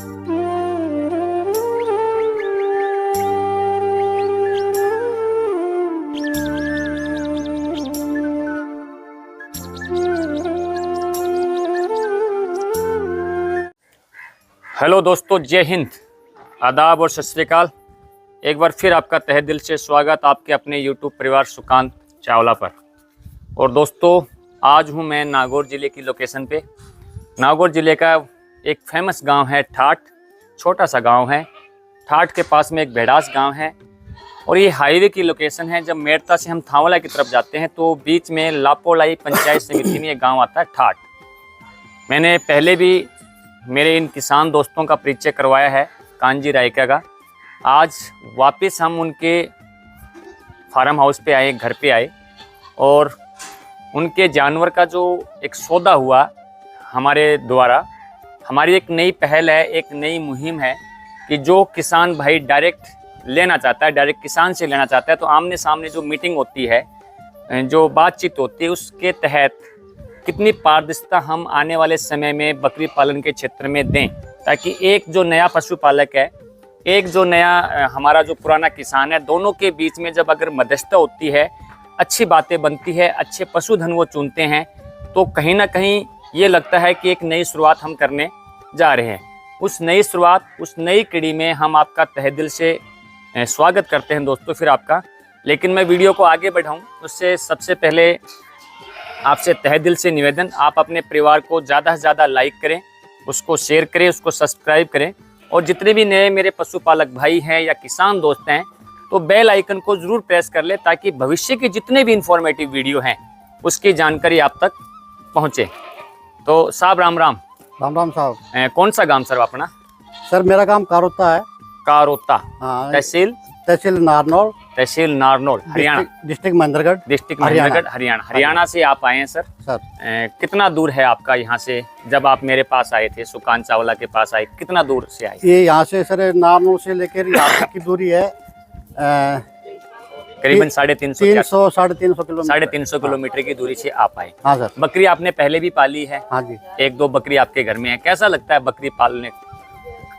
Hello दोस्तों, जय हिंद, आदाब और सत श्री अकाल। एक बार फिर आपका तहे दिल से स्वागत आपके अपने यूट्यूब परिवार सुकांत चावला पर। और दोस्तों, आज हूं मैं नागौर ज़िले की लोकेशन पे। नागौर ज़िले का एक फेमस गांव है ठाठ, छोटा सा गांव है। ठाठ के पास में एक बेड़ास गांव है और ये हाईवे की लोकेशन है। जब मेड़ता से हम थावला की तरफ जाते हैं तो बीच में लापोलाई पंचायत समिति में ये गाँव आता है ठाठ। मैंने पहले भी मेरे इन किसान दोस्तों का परिचय करवाया है कांजी रायका का। आज वापस हम उनके फार्म हाउस पे आए, घर पे आए और उनके जानवर का जो एक सौदा हुआ हमारे द्वारा। हमारी एक नई पहल है, एक नई मुहिम है कि जो किसान भाई डायरेक्ट लेना चाहता है, डायरेक्ट किसान से लेना चाहता है, तो आमने सामने जो मीटिंग होती है, जो बातचीत होती है, उसके तहत कितनी पारदर्शिता हम आने वाले समय में बकरी पालन के क्षेत्र में दें, ताकि एक जो नया पशुपालक है, एक जो नया हमारा जो पुराना किसान है, दोनों के बीच में जब अगर मध्यस्थता होती है, अच्छी बातें बनती है, अच्छे पशुधन वो चुनते हैं, तो कहीं ना कहीं ये लगता है कि एक नई शुरुआत हम करने जा रहे हैं। उस नई शुरुआत, उस नई कड़ी में हम आपका तहे दिल से स्वागत करते हैं दोस्तों फिर आपका। लेकिन मैं वीडियो को आगे बढ़ाऊँ उससे सबसे पहले आपसे तहे दिल से निवेदन, आप अपने परिवार को ज़्यादा से ज़्यादा लाइक करें, उसको शेयर करें, उसको सब्सक्राइब करें। और जितने भी नए मेरे पशुपालक भाई हैं या किसान दोस्त हैं, तो बेल आइकन को ज़रूर प्रेस कर ले, ताकि भविष्य के जितने भी इंफॉर्मेटिव वीडियो हैं उसकी जानकारी आप तक पहुँचे। तो साहब राम राम। राम राम साहब। कौन सा गाँव सर अपना? सर मेरा काम कारोता है। कारोता, हाँ, तहसील नारनौल, तहसील नारनौल, हरियाणा, डिस्ट्रिक्ट महेंद्रगढ़, हरियाणा। हरियाणा से आप आए हैं सर? सर कितना दूर है आपका यहाँ से? जब आप मेरे पास आए थे, सुकांत चावला के पास आए, कितना दूर से आए? ये यहाँ से सर नारनौल से लेकर यहाँ तक की दूरी है करीबन 350 किलोमीटर। 350 किलोमीटर की दूरी से आप आए। हाँ सर। बकरी आपने पहले भी पाली है? हाँ जी। एक दो बकरी आपके घर में है। कैसा लगता है बकरी पालने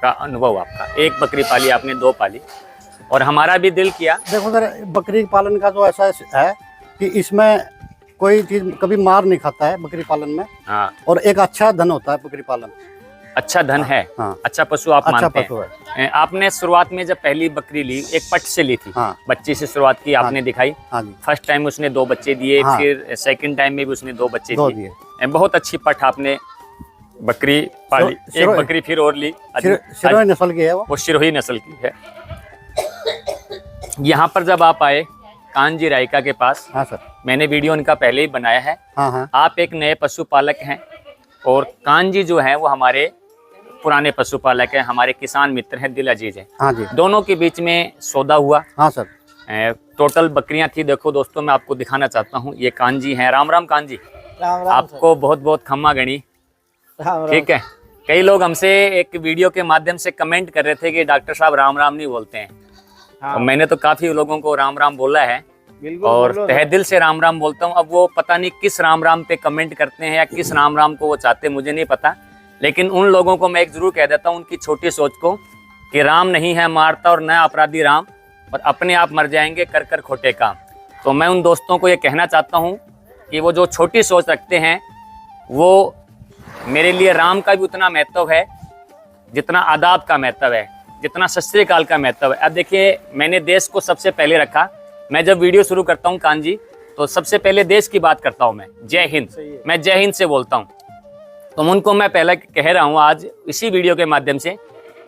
का अनुभव आपका? एक बकरी पाली आपने, दो पाली, और हमारा भी दिल किया। देखो सर, बकरी पालन का जो ऐसा है कि इसमें कोई चीज कभी मार नहीं खाता है बकरी पालन में। हाँ। और एक अच्छा धन होता है बकरी पालन। अच्छा धन है। हाँ। अच्छा पशु आप अच्छा मानते पशु हैं। आपने शुरुआत में जब पहली बकरी ली, एक पट से ली थी। हाँ। बच्ची से शुरुआत की आपने। हाँ। दिखाई। हाँ जी। फर्स्ट टाइम उसने 2 बच्चे दिए। हाँ। फिर सेकंड टाइम में भी उसने 2 बच्चे दिए। बहुत अच्छी पट आपने बकरी पाली। एक बकरी फिर और ली, सिरोही नस्ल की है वो सिरोही नस्ल की है। यहाँ पर जब आप आए कांजी रायका के पास, हाँ सर, मैंने वीडियो इनका पहले ही बनाया है। हाँ हाँ। आप एक नए पशुपालक हैं और कांजी जो है वो हमारे पुराने पशुपालक हैं, हमारे किसान मित्र हैं, दिल अजीज हैं। हाँ जी। दोनों के बीच में सौदा हुआ। हाँ सर। टोटल बकरियां थी, देखो दोस्तों मैं आपको दिखाना चाहता हूँ। ये कांजी हैं। राम राम कांजी। राम राम आपको बहुत बहुत खम्मा गणी। ठीक है। कई लोग हमसे एक वीडियो के माध्यम से कमेंट कर रहे थे कि डॉक्टर साहब राम राम नहीं बोलते हैं। हाँ। और मैंने तो काफी लोगों को राम राम बोला है और तहे दिल से राम राम बोलता हूँ। अब वो पता नहीं किस राम राम पे कमेंट करते हैं या किस राम राम को वो चाहते हैं, मुझे नहीं पता। लेकिन उन लोगों को मैं एक जरूर कह देता हूँ, उनकी छोटी सोच को, कि राम नहीं है मारता और न अपराधी राम, और अपने आप मर जाएंगे कर कर खोटे काम। तो मैं उन दोस्तों को ये कहना चाहता हूँ कि वो जो छोटी सोच रखते हैं, वो मेरे लिए राम का भी उतना महत्व है जितना आदाब का महत्व है, जितना सत श्री अकाल का महत्व है। अब देखिए, मैंने देश को सबसे पहले रखा। मैं जब वीडियो शुरू करता हूँ कांजी, तो सबसे पहले देश की बात करता हूँ मैं। जय हिंद। मैं जय हिंद से बोलता हूँ। तो उनको मैं पहले कह रहा हूँ आज इसी वीडियो के माध्यम से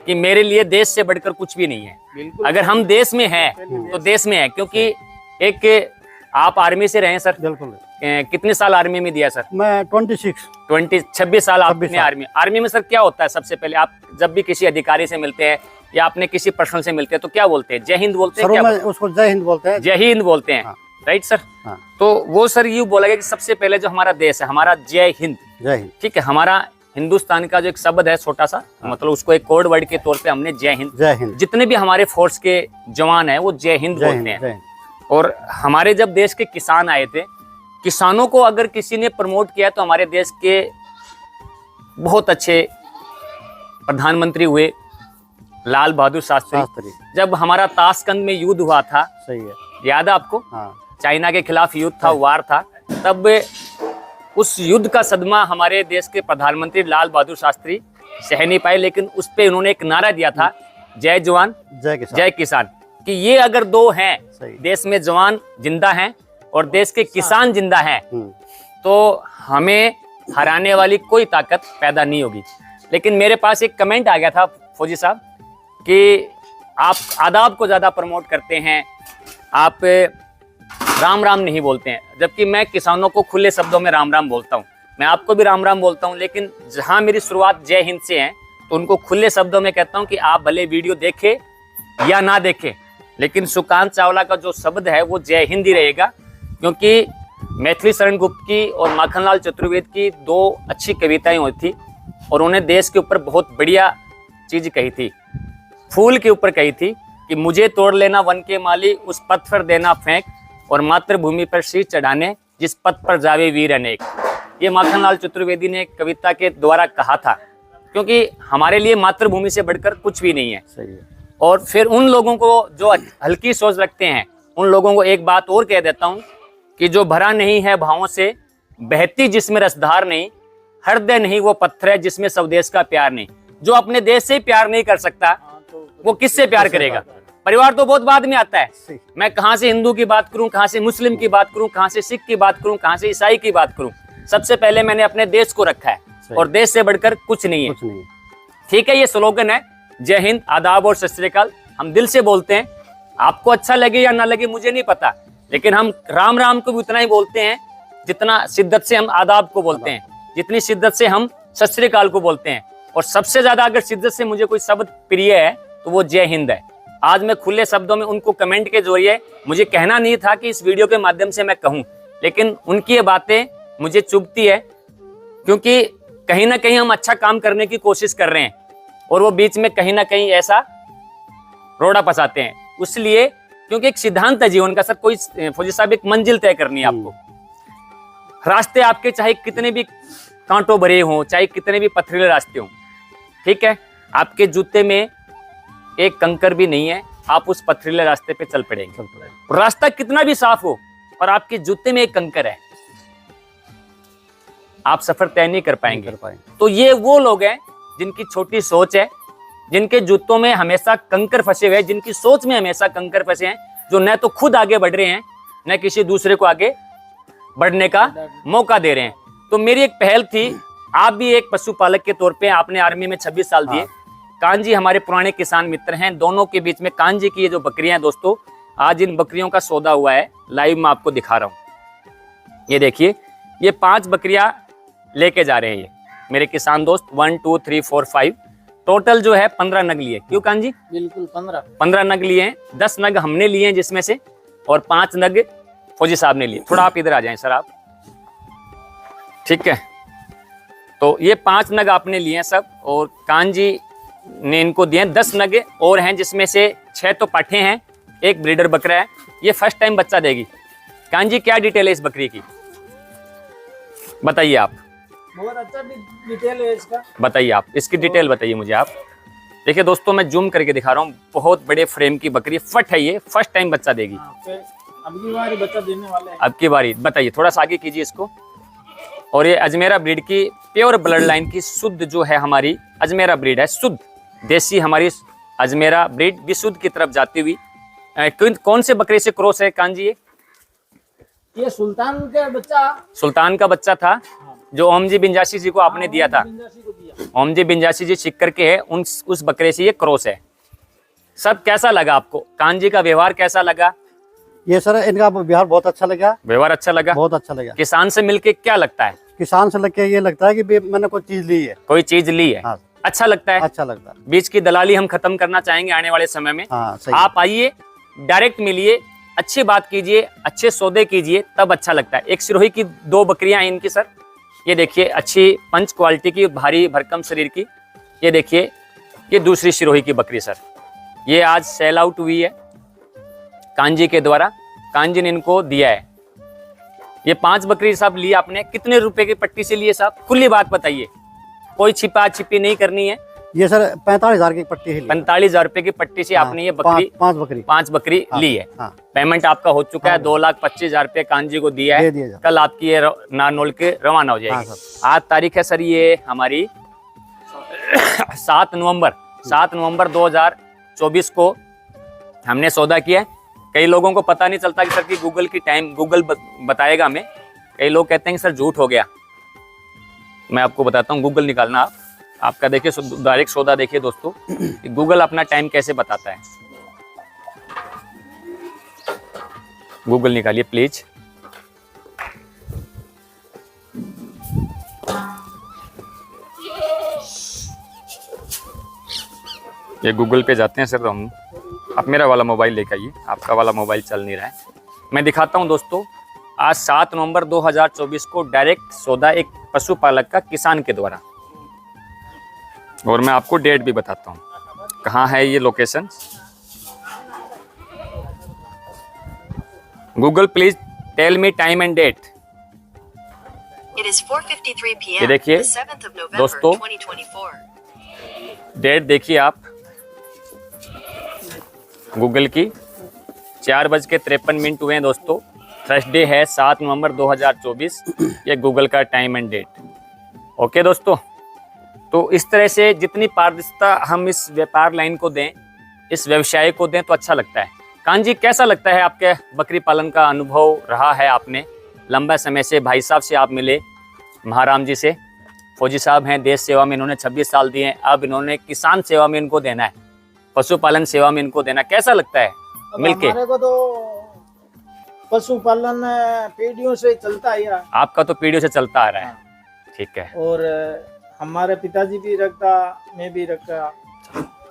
कि मेरे लिए देश से बढ़कर कुछ भी नहीं है। अगर हम देश में हैं तो देश में है, क्योंकि एक आप आर्मी से रहे सर। बिल्कुल। कितने साल आर्मी में दिया सर? मैं 26 साल आपने आर्मी में। सर क्या होता है, सबसे पहले आप जब भी किसी अधिकारी से मिलते हैं या आपने किसी पर्सन से मिलते हैं तो क्या बोलते हैं? जय हिंद बोलते हैं? क्या उसको जय हिंद बोलते हैं। जय हिंद बोलते हैं। हाँ। Right sir. हाँ। तो वो सर यूँ बोला गया कि सबसे पहले जो हमारा देश है, हमारा जय हिंद। जय हिंद। ठीक है। हमारा हिंदुस्तान का जो एक शब्द है छोटा सा, मतलब उसको एक कोड वर्ड के तौर पे हमने जय हिंद। जय हिंद। जितने भी हमारे फोर्स के जवान हैं वो जय हिंद बोलते हैं। और हमारे जब देश के किसान आए थे, किसानों को अगर किसी ने प्रमोट किया तो हमारे देश के बहुत अच्छे प्रधानमंत्री हुए लाल बहादुर शास्त्री, जब हमारा ताशकंद में युद्ध हुआ था, सही है, याद है आपको? हाँ, चाइना के खिलाफ युद्ध था, वार था, तब उस युद्ध का सदमा हमारे देश के प्रधानमंत्री लाल बहादुर शास्त्री सह नहीं पाए, लेकिन उस पे उन्होंने एक नारा दिया था, जय जवान जय किसान, कि ये अगर दो हैं, देश में जवान जिंदा हैं और देश के किसान जिंदा हैं, तो हमें हराने वाली कोई ताकत पैदा नहीं होगी। लेकिन मेरे पास एक कमेंट आ गया था फौजी साहब कि आप आदाब को ज़्यादा प्रमोट करते हैं, आप राम राम नहीं बोलते हैं, जबकि मैं किसानों को खुले शब्दों में राम राम बोलता हूँ, मैं आपको भी राम राम बोलता हूँ, लेकिन जहाँ मेरी शुरुआत जय हिंद से है तो उनको खुले शब्दों में कहता हूँ कि आप भले वीडियो देखें या ना देखें, लेकिन सुकांत चावला का जो शब्द है वो जय हिंद ही रहेगा, क्योंकि मैथिली शरण गुप्त की और माखनलाल चतुर्वेदी की दो अच्छी कविताएं हुई थी और उन्हें देश के ऊपर बहुत बढ़िया चीज कही थी, फूल के ऊपर कही थी कि मुझे तोड़ लेना वन के माली, उस पथ पर देना फेंक और मातृभूमि पर शीश चढ़ाने, जिस पथ पर जावे वीर अनेक। ये माखनलाल चतुर्वेदी ने कविता के द्वारा कहा था, क्योंकि हमारे लिए मातृभूमि से बढ़कर कुछ भी नहीं है। सही है। और फिर उन लोगों को जो हल्की सोच रखते हैं, उन लोगों को एक बात और कह देता हूँ कि जो भरा नहीं है भावों से, बहती जिसमें रसधार नहीं, हृदय नहीं वो पत्थर है जिसमें स्वदेश का प्यार नहीं। जो अपने देश से प्यार नहीं कर सकता वो किससे प्यार करेगा? परिवार तो बहुत बाद में आता है। मैं कहाँ से हिंदू की बात करूं, कहाँ से मुस्लिम की बात करूं, कहाँ से सिख की बात करूं, कहाँ से ईसाई की बात करूं, सबसे पहले मैंने अपने देश को रखा है और देश से बढ़कर कुछ नहीं है। ठीक है, ये स्लोगन है जय हिंद, आदाब और सत श्री अकाल, हम दिल से बोलते हैं। आपको अच्छा लगे या ना लगे मुझे नहीं पता, लेकिन हम राम राम को भी उतना ही बोलते हैं जितना शिद्दत से हम आदाब को बोलते हैं, जितनी शिद्दत से हम सत श्री अकाल को बोलते हैं। और सबसे ज्यादा अगर शिद्दत से मुझे कोई शब्द प्रिय है तो वो जय हिंद है। आज मैं खुले शब्दों में उनको कमेंट के जरिए, मुझे कहना नहीं था कि इस वीडियो के माध्यम से मैं कहूं, लेकिन उनकी ये बातें मुझे चुभती है, क्योंकि कहीं ना कहीं हम अच्छा काम करने की कोशिश कर रहे हैं और वो बीच में कहीं ना कहीं ऐसा रोड़ा फंसाते हैं। इसलिए क्योंकि एक सिद्धांत है जीवन का सर, कोई फौजी साहब एक मंजिल तय करनी है आपको। रास्ते आपके चाहे कितने भी कांटों भरे हों, चाहे कितने भी पथरीले रास्ते हों, ठीक है, आपके जूते में एक कंकर भी नहीं है, आप उस पथरीले रास्ते पे चल पड़ेंगे। रास्ता कितना भी साफ हो और आपके जूते में एक कंकर है, आप सफर तय नहीं कर पाएंगे। तो ये वो लोग हैं जिनकी छोटी सोच है, जिनके जूतों में हमेशा कंकर फंसे हुए हैं, जिनकी सोच में हमेशा कंकर फंसे हैं, जो न तो खुद आगे बढ़ रहे हैं न किसी दूसरे को आगे बढ़ने का मौका दे रहे हैं। तो मेरी एक पहल थी, आप भी एक पशुपालक के तौर पे, आपने आर्मी में 26 साल दिए, कांजी हमारे पुराने किसान मित्र हैं, दोनों के बीच में कांजी की ये जो बकरियां हैं दोस्तों, आज इन बकरियों का सौदा हुआ है, लाइव मैं आपको दिखा रहा हूँ। ये देखिए, ये 5 बकरियां लेके जा रहे हैं ये मेरे किसान दोस्त, 1 2 3 4 5, टोटल जो है 15 नग लिए। क्यों कांजी? बिल्कुल 15 नग लिए हैं। 10 नग हमने लिए हैं जिसमें से, और 5 नग फौजी साहब ने लिए। थोड़ा आप इधर आ जाएं सर आप, ठीक है। तो ये 5 नग आपने लिए हैं सब, और कांजी ने इनको दिए 10 नग और हैं, जिसमें से 6 तो पाठे हैं, एक ब्रीडर बकरा है। ये फर्स्ट टाइम बच्चा देगी। कांजी क्या डिटेल है इस बकरी की, बताइए आप। बहुत अच्छा डिटेल है इसका, बताइए आप इसकी डिटेल बताइए मुझे आप। देखिए दोस्तों, मैं जूम करके दिखा रहा हूँ, बहुत बड़े फ्रेम की बकरी, फट है ये, फर्स्ट टाइम बच्चा देगी। अब की बारी बच्चा देने वाले हैं। अब की बारी, बताइए थोड़ा सा आगे कीजिए इसको। और ये अजमेरा ब्रीड की प्योर ब्लड लाइन की शुद्ध जो है हमारी अजमेरा ब्रीड है, शुद्ध देसी हमारी अजमेरा ब्रीड विशुद्ध की तरफ जाती हुई। कौन से बकरे से क्रॉस है कांजी? ये सुल्तान का बच्चा, सुल्तान का बच्चा था जो ओमजी बिंजासी जी को आपने दिया था। ओमजी बिंजासी जी सिक्कर के है, उस बकरे से ये क्रॉस है। सब कैसा लगा आपको? कांजी का व्यवहार कैसा लगा? ये सर इनका व्यवहार बहुत अच्छा लगा। व्यवहार अच्छा लगा, बहुत अच्छा लगा। किसान से मिलके क्या लगता है? किसान से लगके ये लगता है कि मैंने कोई चीज ली है। कोई चीज ली है। हाँ। अच्छा लगता है। अच्छा लगता है। बीच की दलाली हम खत्म करना चाहेंगे आने वाले समय में। हाँ, आप आइए, डायरेक्ट मिलिए, अच्छी बात कीजिए, अच्छे सौदे कीजिए, तब अच्छा लगता है। एक सिरोही की 2 बकरियां हैं इनकी सर, ये देखिए, अच्छी पंच क्वालिटी की, भारी भरकम शरीर की। ये देखिए, ये दूसरी सिरोही की बकरी सर, ये आज सेल आउट हुई है कांजी के द्वारा। कांजी ने इनको दिया है। ये 5 बकरी साहब लिए आपने, कितने रुपए की पट्टी से लिए साहब? खुली बात बताइए, कोई छिपा छिपी नहीं करनी है। ये सर 45,000 की पट्टी है। 45,000 रुपए की पट्टी से आपने ये बकरी पांच बकरी ली है। हाँ। पेमेंट आपका हो चुका है, 2,25,000 रुपए कांजी को दिया है। कल आपकी ये नारनौल के रवाना हो जाएगी। आज तारीख है सर ये हमारी 7 नवंबर 2024 को हमने सौदा किया है। कई लोगों को पता नहीं चलता कि सर की गूगल बताएगा हमें। कई लोग कहते हैं कि सर झूठ हो गया। मैं आपको बताता हूँ, गूगल निकालना आपका देखिए डायरेक्ट सौदा देखिए दोस्तों, कि गूगल अपना टाइम कैसे बताता है। गूगल निकालिए प्लीज। ये गूगल पे जाते हैं सर तो हम। आप मेरा वाला मोबाइल लेकर आइए, आपका वाला मोबाइल चल नहीं रहा है। मैं दिखाता हूं दोस्तों, आज 7 नवंबर 2024 को डायरेक्ट सौदा एक पशुपालक का किसान के द्वारा, और मैं आपको डेट भी बताता हूं कहाँ है ये location. Google please tell me time and date. ये देखिए दोस्तों, डेट देखिए आप गूगल की, 4:53 हुए हैं दोस्तों। थर्सडे है 7 नवंबर 2024, ये गूगल का टाइम एंड डेट। ओके दोस्तों, तो इस तरह से जितनी पारदर्शिता हम इस व्यापार लाइन को दें, इस व्यवसाय को दें तो अच्छा लगता है। कांजी कैसा लगता है आपके बकरी पालन का अनुभव रहा है? आपने लंबा समय से भाई साहब से आप मिले, महाराम जी से, फौजी साहब हैं, देश सेवा में इन्होंने 26 साल दिए हैं, अब इन्होंने किसान सेवा में इनको देना है, पशुपालन सेवा में इनको देना। कैसा लगता है मिलके? हमारे को तो पशुपालन पीढ़ियों से चलता है। आपका तो पीढ़ियों से चलता आ रहा है। ठीक है। और हमारे पिताजी भी रखता, मैं भी रखता।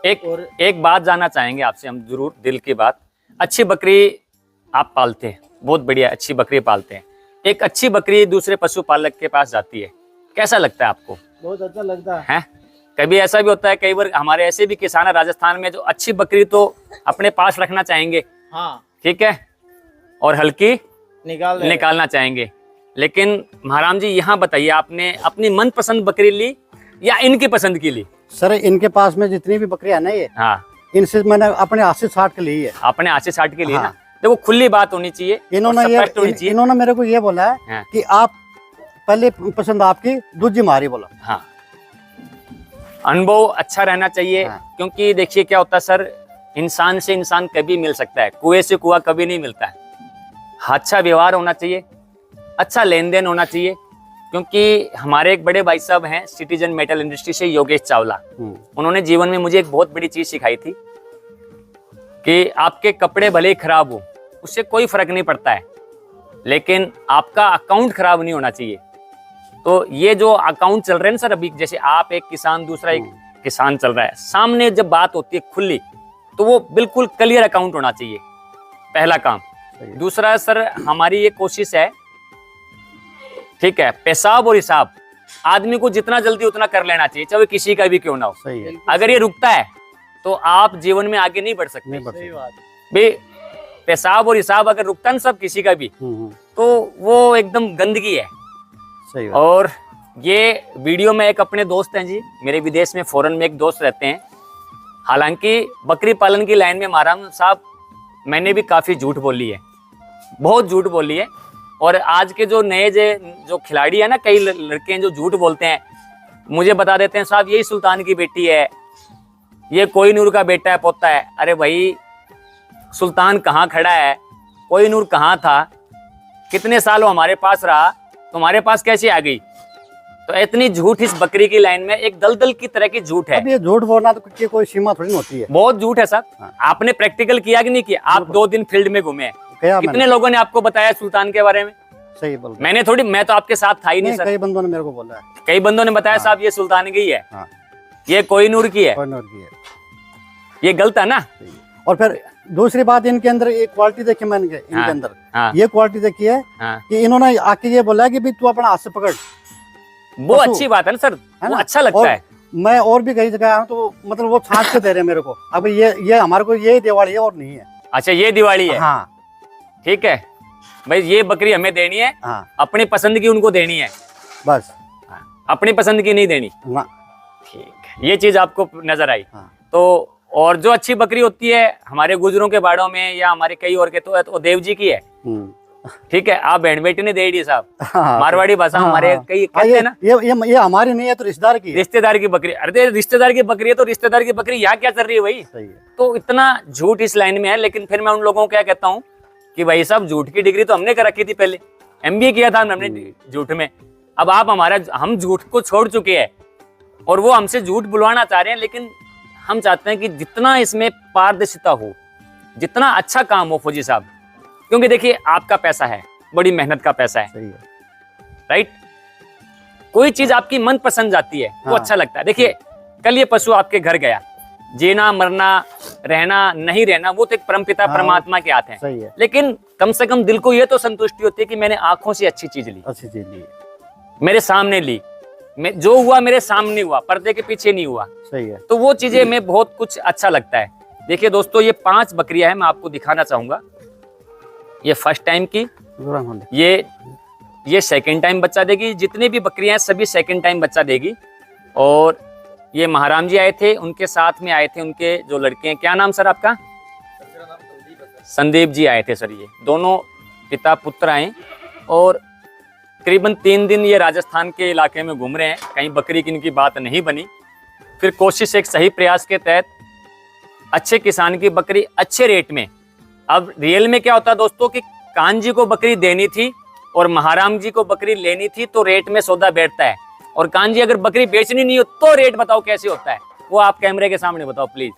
एक बात जानना चाहेंगे आपसे हम जरूर, दिल की बात। अच्छी बकरी आप पालते हैं, बहुत बढ़िया, अच्छी बकरी पालते हैं। एक अच्छी बकरी दूसरे पशुपालक के पास जाती है, कैसा लगता है आपको? बहुत अच्छा लगता है। कभी ऐसा भी होता है, कई बार हमारे ऐसे भी किसान है राजस्थान में जो अच्छी बकरी तो अपने पास रखना चाहेंगे, हाँ ठीक है, और हल्की निकालना चाहेंगे। लेकिन महाराम जी यहाँ बताइए, आपने अपनी मनपसंद बकरी ली या इनकी पसंद की ली? सर इनके पास में जितनी भी बकरियां है ना, ये हाँ, इनसे मैंने अपने हाथ से 60 के ली है। अपने हाथ से 60 के लिए हाँ। ना, देखो खुली बात होनी चाहिए। इन्होंने मेरे को ये बोला है हाँ। कि आप पहले पसंद आपकी, दूसरी हमारी। बोला हाँ, अनुभव अच्छा रहना चाहिए। हाँ। क्योंकि देखिए क्या होता है सर, इंसान से इंसान कभी मिल सकता है, कुएं से कुआं कभी नहीं मिलता है। अच्छा व्यवहार होना चाहिए, अच्छा लेन देन होना चाहिए। क्योंकि हमारे एक बड़े भाई साहब हैं सिटीजन मेटल इंडस्ट्री से, योगेश चावला, उन्होंने जीवन में मुझे एक बहुत बड़ी चीज सिखाई थी कि आपके कपड़े भले ही खराब हो, उससे कोई फर्क नहीं पड़ता है, लेकिन आपका अकाउंट खराब नहीं होना चाहिए। तो ये जो अकाउंट चल रहे हैं ना सर, अभी जैसे आप एक किसान, दूसरा एक किसान चल रहा है, सामने जब बात होती है खुली, तो वो बिल्कुल क्लियर अकाउंट होना चाहिए, पहला काम। दूसरा सर, हमारी ये कोशिश है, ठीक है, पेशाब और हिसाब आदमी को जितना जल्दी उतना कर लेना चाहिए, चाहे किसी का भी क्यों ना हो। सही है। अगर ये रुकता है तो आप जीवन में आगे नहीं बढ़ सकते। भाई पेशाब और हिसाब अगर रुकता है ना सब किसी का भी, तो वो एकदम गंदगी है। सही बात। और ये वीडियो में एक अपने दोस्त हैं जी, मेरे विदेश में फॉरेन में एक दोस्त रहते हैं। हालांकि बकरी पालन की लाइन में महाराम साहब मैंने भी काफी झूठ बोली है, बहुत झूठ बोली है। और आज के जो नए जो खिलाड़ी है ना, कई लड़के हैं जो झूठ बोलते हैं, मुझे बता देते हैं साहब यही सुल्तान की बेटी है, ये कोहिनूर का बेटा है, पोता है। अरे भाई, सुल्तान कहाँ खड़ा है, कोहिनूर कहाँ था, कितने साल वो हमारे पास रहा, तुम्हारे पास कैसे आ गई? तो इतनी झूठ इस बकरी की लाइन में एक दलदल की तरह की झूठ है। अब ये झूठ बोलना तो कोई सीमा थोड़ी होती है, बहुत झूठ है सर। हाँ। आपने प्रैक्टिकल किया कि नहीं किया? आप 2 दिन फील्ड में घूमे, कितने लोगों ने आपको बताया सुल्तान के बारे में? सही बोल। मैंने थोड़ी, मैं तो आपके साथ था ही नहीं सर। कई बंदों ने मेरे को बोला है, कई बंदों ने बताया साहब ये सुल्तान की है, ये कोहिनूर की है, ये गलत है ना। और फिर दूसरी बात, इनके अंदर एक क्वालिटी देखी मैंने, इनके अंदर ये क्वालिटी देखी है कि इन्होंने आके ये बोला कि भाई तू अपना हाथ से पकड़। वो अच्छी बात है ना सर, वो अच्छा लगता है। मैं और भी कई जगह हूँ तो मतलब वो छांट के दे रहे मेरे को। अब ये हमारे को ये दिवाली है और नहीं है। अच्छा, ये दिवाली है। हाँ ठीक है भाई, ये बकरी हमें देनी है। हाँ। अपनी पसंद की उनको देनी है, बस। अपनी पसंद की नहीं देनी। ना। ठीक है। ये चीज आपको नजर आई। हाँ। तो और जो अच्छी बकरी होती है हमारे गुजरों के बाड़ों में या हमारे कई और के, तो देव जी की है। ठीक है, आप बहन बेटी ने दे दी साहब। हाँ, मारवाड़ी भाषा हाँ, हमारे हाँ, कई कहते हैं ना, ये हमारी नहीं है तो रिश्तेदार की है। रिश्तेदार की बकरी। अरे रिश्तेदार की बकरी है तो रिश्तेदार की बकरी यहाँ क्या चल रही है भाई? सही है। तो इतना झूठ इस लाइन में है। लेकिन फिर मैं उन लोगों को क्या कहता हूँ कि भाई साहब झूठ की डिग्री तो हमने कर रखी थी, पहले MBA किया था हमने झूठ में। अब आप हम झूठ को छोड़ चुके हैं और वो हमसे झूठ बुलवाना चाह रहे हैं। लेकिन हम चाहते हैं कि जितना इसमें पारदर्शिता हो, जितना अच्छा काम हो फौजी साहब, क्योंकि देखिए आपका पैसा है, बड़ी मेहनत का पैसा है, सही है। राइट। कोई चीज आपकी मन पसंद जाती है वो हाँ। अच्छा लगता है। देखिए कल ये पशु आपके घर गया, जीना मरना रहना नहीं रहना वो तो एक परमपिता हाँ, परमात्मा के हाथ सही है। है। लेकिन कम से कम दिल को ये तो संतुष्टि होती है कि मैंने आंखों से अच्छी चीज ली, अच्छी चीज ली, मेरे सामने ली, जो हुआ मेरे सामने हुआ, पर्दे के पीछे नहीं हुआ। सही है। तो वो चीजें में बहुत कुछ अच्छा लगता है। देखिए दोस्तों, ये 5 बकरियां हैं, मैं आपको दिखाना चाहूंगा। ये फर्स्ट टाइम की, ये सेकंड टाइम बच्चा देगी। जितनी भी बकरियां हैं सभी सेकंड टाइम बच्चा देगी। और ये महाराम जी आए थे, उनके साथ में आए थे उनके जो लड़के हैं। क्या नाम सर आपका? संदीप जी आए थे सर। ये दोनों पिता पुत्र आए और करीबन 3 दिन ये राजस्थान के इलाके में घूम रहे हैं। कहीं बकरी की इनकी बात नहीं बनी। फिर कोशिश, एक सही प्रयास के तहत अच्छे किसान की बकरी अच्छे रेट में। अब रियल में क्या होता है दोस्तों कि कान जी को बकरी देनी थी और महाराम जी को बकरी लेनी थी, तो रेट में सौदा बैठता है। और कान जी अगर बकरी बेचनी नहीं हो तो रेट बताओ कैसे होता है, वो आप कैमरे के सामने बताओ प्लीज।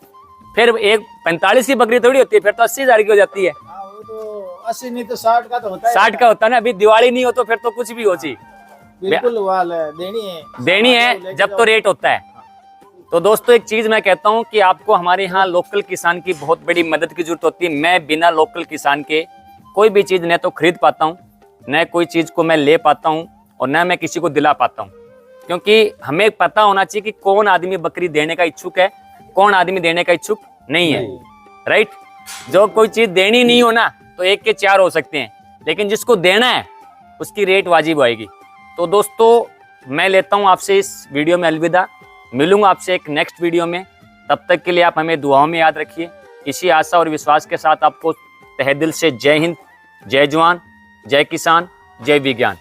फिर एक 45 की बकरी थोड़ी होती है, फिर तो 80,000 की हो जाती है। वो तो 80 नहीं तो 60 का तो होता है। 60 का होता है ना। अभी दिवाली नहीं हो तो फिर तो कुछ भी हो ची, बिल्कुल देनी है जब तो रेट होता है। तो दोस्तों एक चीज मैं कहता हूं कि आपको हमारे यहाँ लोकल किसान की बहुत बड़ी मदद की जरूरत होती है। मैं बिना लोकल किसान के कोई भी चीज न तो खरीद पाता हूँ, न कोई चीज को मैं ले पाता हूँ, और न मैं किसी को दिला पाता हूँ। क्योंकि हमें पता होना चाहिए कि कौन आदमी बकरी देने का इच्छुक है, कौन आदमी देने का इच्छुक नहीं है। राइट। जो कोई चीज देनी नहीं हो ना तो 1 के 4 हो सकते हैं, लेकिन जिसको देना है उसकी रेट वाजिब आएगी। तो दोस्तों मैं लेता हूँ आपसे इस वीडियो में अलविदा। मिलूंगा आपसे एक नेक्स्ट वीडियो में। तब तक के लिए आप हमें दुआओं में याद रखिए। इसी आशा और विश्वास के साथ आपको तहे दिल से जय हिंद, जय जवान, जय किसान, जय विज्ञान।